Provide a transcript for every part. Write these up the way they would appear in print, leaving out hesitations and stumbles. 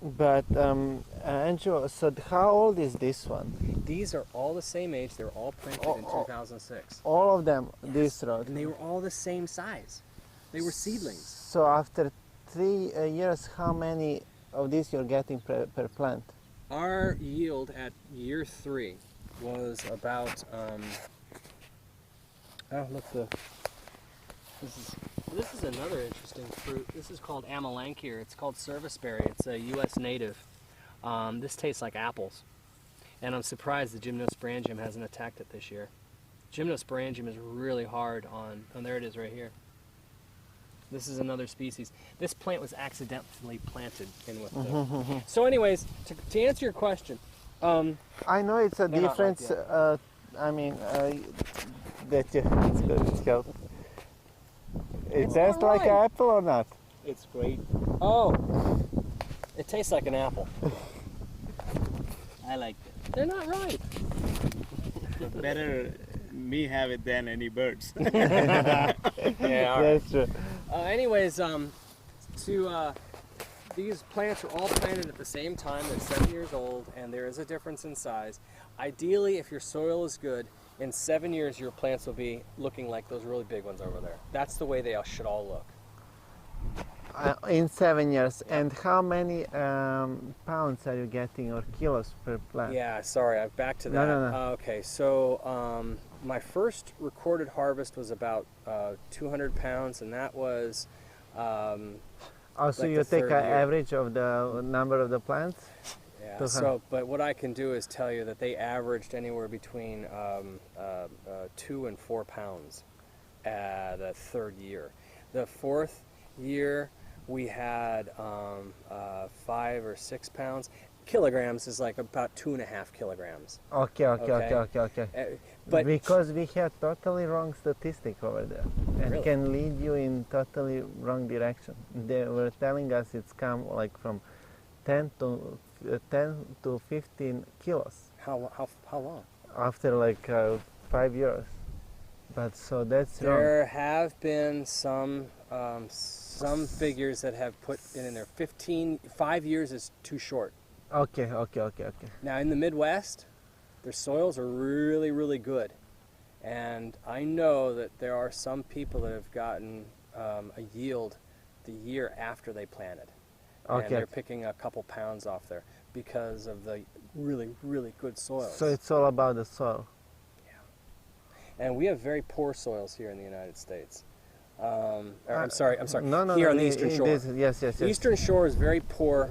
But Andrew, so how old is this one? These are all the same age. They were all planted in 2006. All of them, Yes. this road. And they were all the same size. They were seedlings. So after 3 years, how many of these you're getting per plant? Our yield at year 3 was about, this is another interesting fruit. This is called Amelanchier. It's called serviceberry. It's a U.S. native. This tastes like apples. And I'm surprised the Gymnosperangium hasn't attacked it this year. Gymnosperangium is really hard on, and there it is right here. This is another species. This plant was accidentally planted in with the... So anyways, to answer your question, I know it's a They're not like difference. I mean, that you, it's good. It's healthy. It tastes like an alright. apple or not? It's great. oh, it tastes like an apple. I like it. They're not right. Better me have it than any birds. Yeah, all right. That's true. Anyways, these plants are all planted at the same time. They're 7 years old, and there is a difference in size. Ideally, if your soil is good, in 7 years your plants will be looking like those really big ones over there. That's the way they should all look. In 7 years. And how many pounds are you getting or kilos per plant? Yeah, sorry, I'm back to that. No. Okay, so my first recorded harvest was about 200 pounds, and that was Also, like you the take third an year. average of the number of the plants? Yeah. 200. So, but what I can do is tell you that they averaged anywhere between 2 and 4 pounds the third year. The fourth year we had 5 or 6 pounds. Kilograms is like about 2.5 kilograms. Okay. But Because we had totally wrong statistic over there, and Really? can lead you in totally wrong direction. They were telling us it's come like from 10 to 15 kilos how long? after like 5 years. But so that's wrong. There have been some figures that have put it in there. 5 years is too short. Okay. Now in the Midwest, their soils are really, really good. And I know that there are some people that have gotten a yield the year after they planted. And Okay. they're picking a couple pounds off there because of the really, really good soils. So it's all about the soil. And we have very poor soils here in the United States. I'm sorry. No. Here on the Eastern Shore. Yes. The Eastern Shore is very poor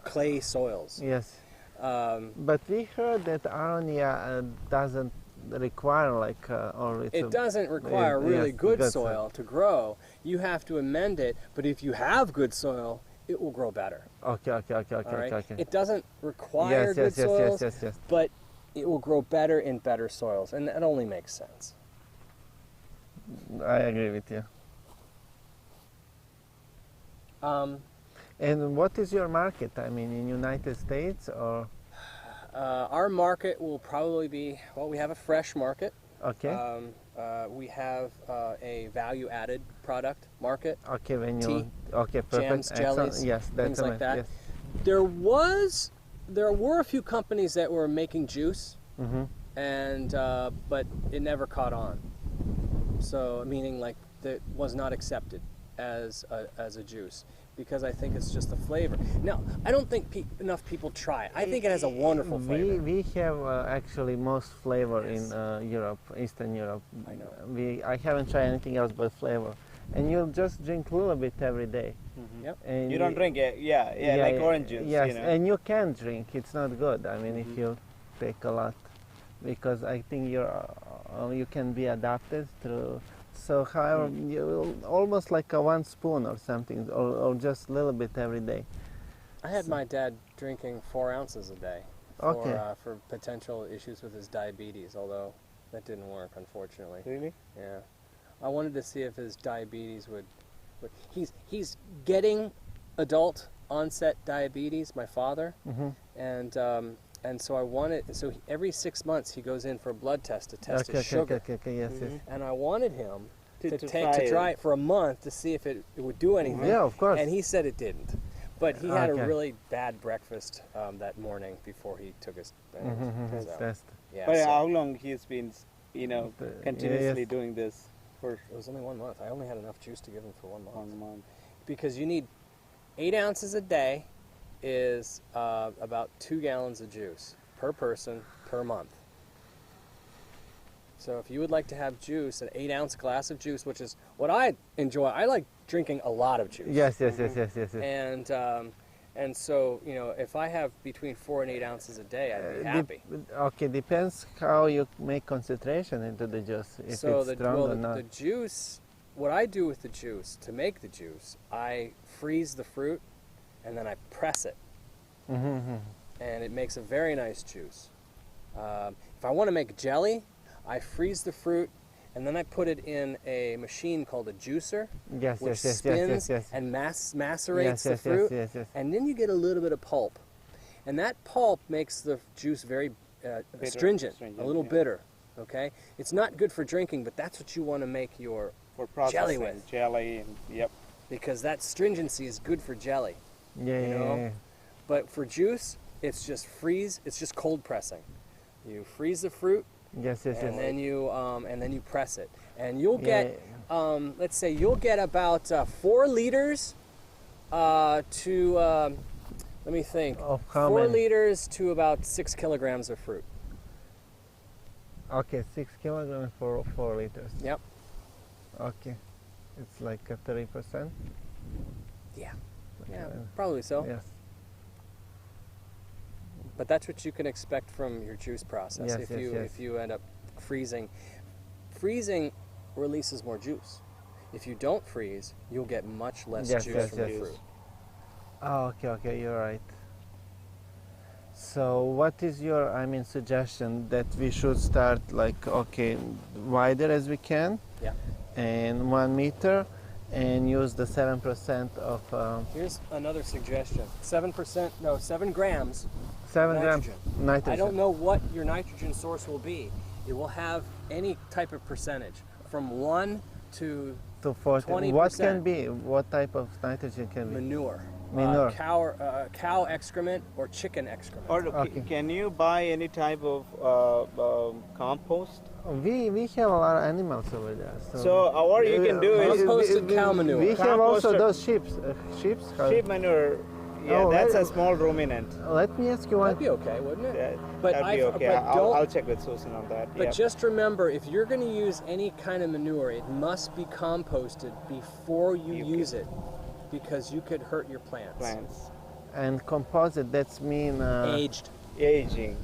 clay soils. Yes. Um, But we heard that Aronia doesn't require like, or it's It doesn't require really yes, good good soil to grow. You have to amend it, but if you have good soil, it will grow better. Okay. All right? Okay. It doesn't require good soils, Yes. but it will grow better in better soils, and that only makes sense. I agree with you. And what is your market? I mean, in United States or? Our market will probably be, well, we have a fresh market. Okay. We have a value-added product market. Okay, when you. tea, Okay, perfect. jams, Excellent. jellies, Yes, that's things like that. Yes. There were a few companies that were making juice, Mm-hmm. and but it never caught on. So meaning like that was not accepted as a juice because I think it's just the flavor. Now I don't think enough people try it. I think it has a wonderful flavor. We have actually most flavor in Europe, Eastern Europe. I know. I haven't tried anything else but flavor, and you'll just drink a little bit every day. Yep. And You don't drink it, like orange juice. Yes, You know? and you can drink. It's not good. I mean, Mm-hmm. if you take a lot, because I think you can be adapted through. So, however, you will almost like a 1 spoon or something, or just a little bit every day. I had my dad drinking 4 ounces a day Okay. for potential issues with his diabetes, although that didn't work, unfortunately. Really? Yeah. I wanted to see if his diabetes would he's getting adult onset diabetes, my father, Mm-hmm. and so I wanted, every 6 months he goes in for a blood test to test his sugar. Okay, yes. And I wanted him To to try try it for a month to see if it would do anything. Yeah, of course. And he said it didn't. But he had Okay. a really bad breakfast that morning before he took his His so, test. yeah, But so how long he's been, continuously Yes. doing this for it was only 1 month. I only had enough juice to give him for 1 month. 1 month? Because you need 8 ounces a day is about 2 gallons of juice per person per month. So if you would like to have juice, an 8-ounce glass of juice, which is what I enjoy. I like drinking a lot of juice. Yes, yes, yes, yes, yes. yes. And so, if I have between 4 and 8 ounces a day, I'd be happy. Okay, depends how you make concentration into the juice. If So it's strong or not. the juice, what I do with the juice, to make the juice, I freeze the fruit and then I press it. Mm-hmm. And it makes a very nice juice. If I want to make jelly, I freeze the fruit and then I put it in a machine called a juicer, Yes, which yes, yes, spins yes, yes, yes. and macerates Yes, the yes, fruit, yes, yes, yes. and then you get a little bit of pulp. And that pulp makes the juice very astringent, a little yeah. bitter. Okay, it's not good for drinking, but that's what you want to make your For processing. Jelly with. Jelly, and, yep. because that stringency is good for jelly. Yeah, You yeah, know? yeah. But for juice, it's just freeze. It's just cold pressing. You freeze the fruit, Yes, yes, and yes. then you press it, and you'll Yeah, get let's say you'll get about 4 liters to let me think. Of how 4 many? liters to about 6 kilograms of fruit. Okay, 6 kilograms for 4 liters. Yep. Okay, it's like a 30%. Yeah. Like, Yeah, probably so. Yes. But that's what you can expect from your juice process. Yes, yes, yes. If you end up freezing, freezing releases more juice. If you don't freeze, you'll get much less Yes, juice yes, from yes. the fruit. Oh, okay, you're right. So, what is your, suggestion that we should start wider as we can, Yeah. and 1 meter, and use the 7% of Here's another suggestion: 7 grams. 7 grams Nitrogen. nitrogen. I don't know what your nitrogen source will be. It will have any type of percentage, from 1 to To 40. 20%. What can be? What type of nitrogen can be? manure. Manure. Cow excrement or chicken excrement. Or Okay. can you buy any type of compost? We have a lot of animals over there. So what you can do is Composted cow manure. We have also Composted- those sheep. Sheep. sheep manure. Yeah, Oh, that's let- a small ruminant. Let me ask you one. That'd be okay, wouldn't it? Yeah, But that'd be I've- okay. but don't- I'll check with Susan on that. But yeah. just remember, if you're going to use any kind of manure, it must be composted before you use it, because you could hurt your plants. plants And composite. That's mean. Aged. aging.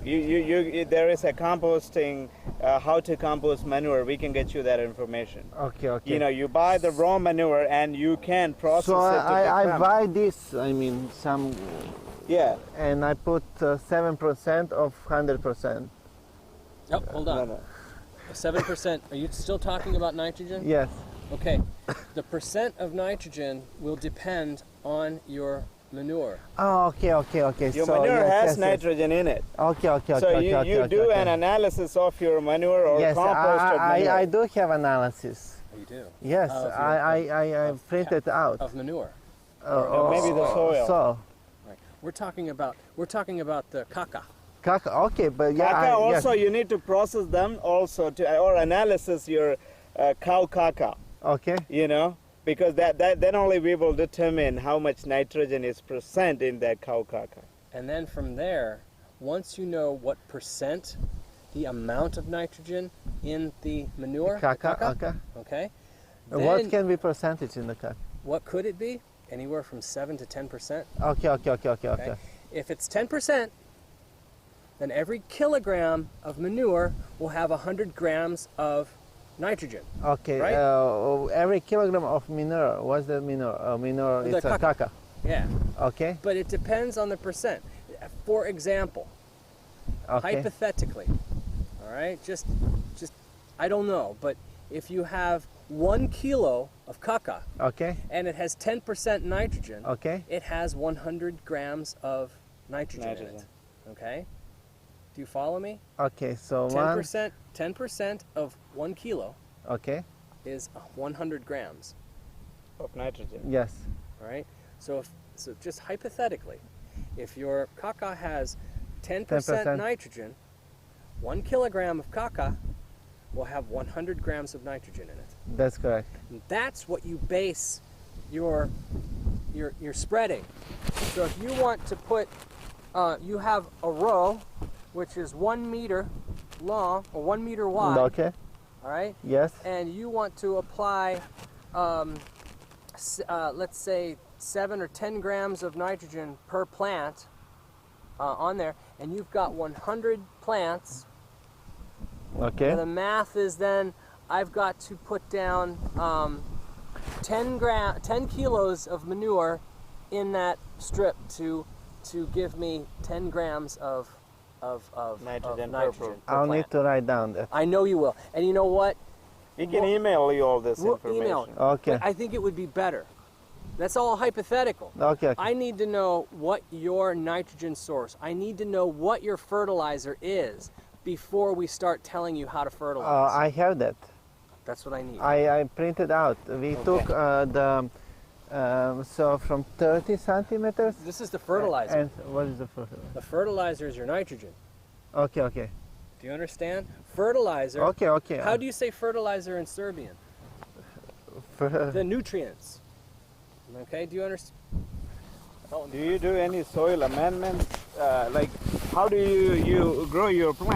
There is a composting. How to compost manure? We can get you that information. Okay. Okay. You buy the raw manure and you can process So it. I become- buy this. Some, Yeah. and I put 7% of 100%. Oh, hold on. No. 7%. Are you still talking about nitrogen? Yes. Okay. The percent of nitrogen will depend on your manure. Oh, okay. Your so, manure yes, has yes, nitrogen in it. Yes. Okay. So you okay, do okay. an analysis of your manure or Yes, composted manure. I do have analysis. Oh, you do? Yes, Of your- I of printed out. Of manure. maybe the soil. So, Right. We're talking about the caca. okay, but yeah. Caca also, yes. you need to process them also or analysis your cow caca, Okay. because that then only we will determine how much nitrogen is present in that cow caca. And then from there, once you know what percent, the amount of nitrogen in the manure, the Caca, caca, okay. okay, What then can be percentage in the caca? what could it be? Anywhere from 7 to 10%. Okay. If it's 10%, then every kilogram of manure will have 100 grams of nitrogen. Okay. Right? Every kilogram of manure. What's the manure? Manure. The It's a caca. caca. Yeah, Okay. but it depends on the percent. For example, Okay. hypothetically, all right, just I don't know, but if you have 1 kilo of caca Okay. and it has 10% nitrogen, Okay. it has 100 grams of nitrogen in it. Nitrogen. Okay? Do you follow me? Okay. So 10% of 1 kilo Okay. is 100 grams. Of nitrogen. Yes. All right. So So just hypothetically, if your caca has 10% 10%. nitrogen, 1 kilogram of caca will have 100 grams of nitrogen in it. That's correct. And that's what you base your spreading. So if you want to put, you have a row which is 1 meter long or 1 meter wide. Okay. All right. Yes. And you want to apply, let's say 7 or 10 grams of nitrogen per plant on there, and you've got 100 plants. Okay. And the math is then I've got to put down 10 kilos of manure in that strip to give me 10 grams of Nitrogen per nitrogen. Per I'll plant. need to write down that. I know you will. And you know what? We can email you all this We'll information. email it. Okay. But I think it would be better. That's all hypothetical. Okay. I need to know what your nitrogen source, I need to know what your fertilizer is before we start telling you how to fertilize. I have that. That's what I need. I printed out. We took so from 30 centimeters. This is the fertilizer. And what is the fertilizer? The fertilizer is your nitrogen. Okay. Okay. Do you understand? Fertilizer. Okay. Okay. How do you say fertilizer in Serbian? The nutrients. Okay, do you understand? Do you do any soil amendments? Like, how do you grow your plant?